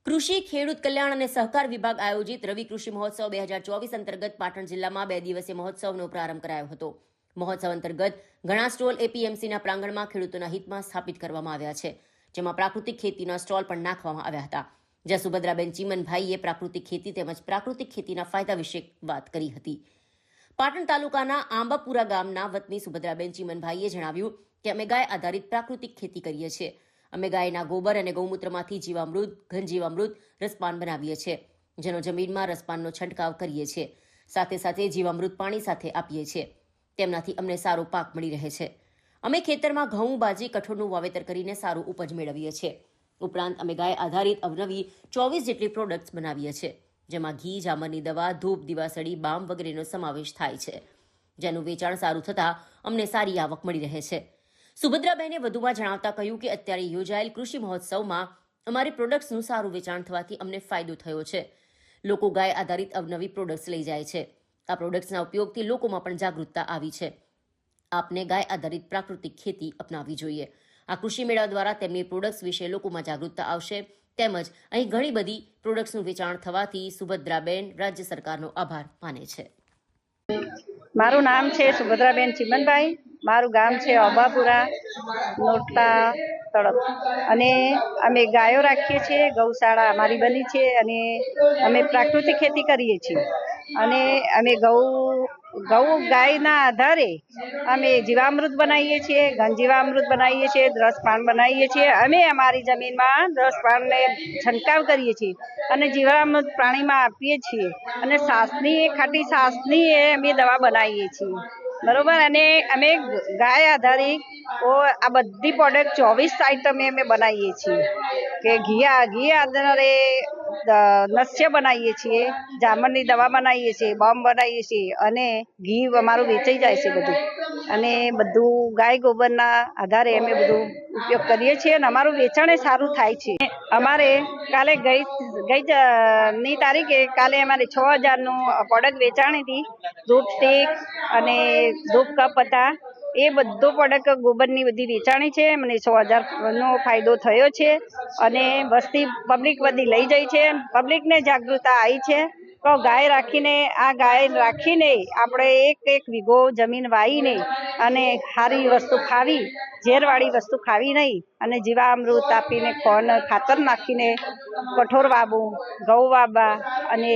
કૃષિ ખેડૂત કલ્યાણ અને સહકાર વિભાગ આયોજિત રવિ કૃષિ મહોત્સવ 2024 અંતર્ગત પાટણ જિલ્લામાં 2 દિવસીય મહોત્સવનો પ્રારંભ કરાયો હતો। મહોત્સવ અંતર્ગત ઘણા સ્ટોલ એપીએમસીના પ્રાંગણમાં ખેડૂતોના હિતમાં સ્થાપિત કરવામાં આવ્યા છે, જેમાં પ્રાકૃતિક ખેતીના સ્ટોલ પણ નાખવામાં આવ્યા હતા। જ્યાં સુભદ્રાબેન ચીમનભાઈએ પ્રાકૃતિક ખેતી તેમજ પ્રાકૃતિક ખેતીના ફાયદા વિશે વાત કરી હતી। પાટણ તાલુકાના આંબાપુરા ગામના વતની સુભદ્રાબેન ચીમનભાઈએ જણાવ્યું કે અમે ગાય આધારિત પ્રાકૃતિક ખેતી કરીએ છીએ। અમે ગાયના ગોબર અને ગૌમૂત્રમાંથી જીવામૃત, ઘનજીવામૃત, રસપાન બનાવીએ છીએ, જેનો જમીનમાં રસપાનનો છંટકાવ કરીએ છીએ। સાથે સાથે જીવામૃત પાણી સાથે આપીએ છીએ। તેમનાથી અમને સારો પાક મળી રહે છે। અમે ખેતરમાં ઘઉં, બાજરી, કઠોળનું વાવેતર કરીને સારું ઉપજ મેળવીએ છીએ। ઉપરાંત અમે ગાય આધારિત અવનવી 24 જેટલી પ્રોડક્ટ્સ બનાવીએ છીએ, જેમાં ઘી, જામરની દવા, ધૂપ, દિવાસળી, બામ વગેરેનો સમાવેશ થાય છે, જેનું વેચાણ સારું થતાં અમને સારી આવક મળી રહે છે। સુભદ્રાબેને વધુમાં જણાવતા કહ્યું કે અત્યારે યોજાયેલ કૃષિ મહોત્સવમાં અમારી પ્રોડક્ટ્સનું સારું વેચાણ થવાથી અમને ફાયદો થયો છે। લોકો ગાય આધારિત અવનવી પ્રોડક્ટ્સ લઈ જાય છે। આ પ્રોડક્ટ્સના ઉપયોગથી લોકોમાં પણ જાગૃતતા આવી છે। આપને ગાય આધારિત પ્રાકૃતિક ખેતી અપનાવવી જોઈએ। આ કૃષિ મેળા દ્વારા તેમની પ્રોડક્ટ્સ વિશે લોકોમાં જાગૃતતા આવશે। તેમજ અહીં ઘણી બધી પ્રોડક્ટ્સનું વેચાણ થવાથી સુભદ્રાબેન રાજ્ય સરકારનો આભાર માને છે। મારું નામ છે સુભદ્રાબેન ચીમનભાઈ, મારું ગામ છે આંબાપુરા નોરતા તળપ, અને અમે ગાયો રાખીએ છીએ। ગૌશાળા અમારી બની છે અને અમે પ્રાકૃતિક ખેતી કરીએ છીએ। અને અમે ઘઉં ગાયના આધારે અમે જીવામૃત બનાવીએ છીએ, ઘનજીવામૃત બનાવીએ છીએ, રસપાન બનાવીએ છીએ। અમે અમારી જમીનમાં રસપાનને છંટકાવ કરીએ છીએ અને જીવામૃત પાણીમાં આપીએ છીએ, અને ખાટી છાશની અમે દવા બનાવીએ છીએ, બરોબર। અને અમે ગાય આધારિત આ બધી પ્રોડક્ટ 24 આઈટમ અમે બનાવીએ છીએ કે ઘી આધારે નસ્ય બનાવીએ છીએ, જામરની દવા બનાવીએ છીએ, બોમ્બ બનાવીએ છીએ, અને ઘી અમારું વેચાઈ જાય છે બધું। અને બધું ગાય ગોબરના આધારે અમે બધું ઉપયોગ કરીએ છીએ અને અમારું વેચાણ સારું થાય છે। અમારે કાલે ગઈ તારીખે કાલે અમારે 6000નું પ્રોડક્ટ વેચાણી હતી। ધૂપ સ્ટીક અને ધૂપ કપ હતા, એ બધો પ્રોડક્ટ ગોબરની બધી વેચાણી છે। મને 6000નો ફાયદો થયો છે અને વસ્તી પબ્લિક બધી લઈ જાય છે। પબ્લિકને જાગૃતતા આવી છે તો ગાય રાખીને આપણે એક વીઘો જમીન વાવીને અને સારી વસ્તુ ખાવી, ઝેરવાળી વસ્તુ ખાવી નહીં, અને જીવામૃત આપીને ખાતર નાખીને કઠોળ વાવવું, ઘઉં વાવવા અને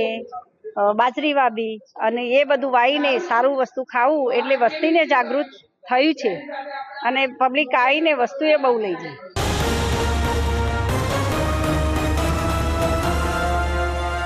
બાજરી વાવી, અને એ બધું વાવીને સારું વસ્તુ ખાવું, એટલે વસ્તીને જાગૃત થયું છે અને પબ્લિક આવીને વસ્તુ એ બહુ લઈ જાય।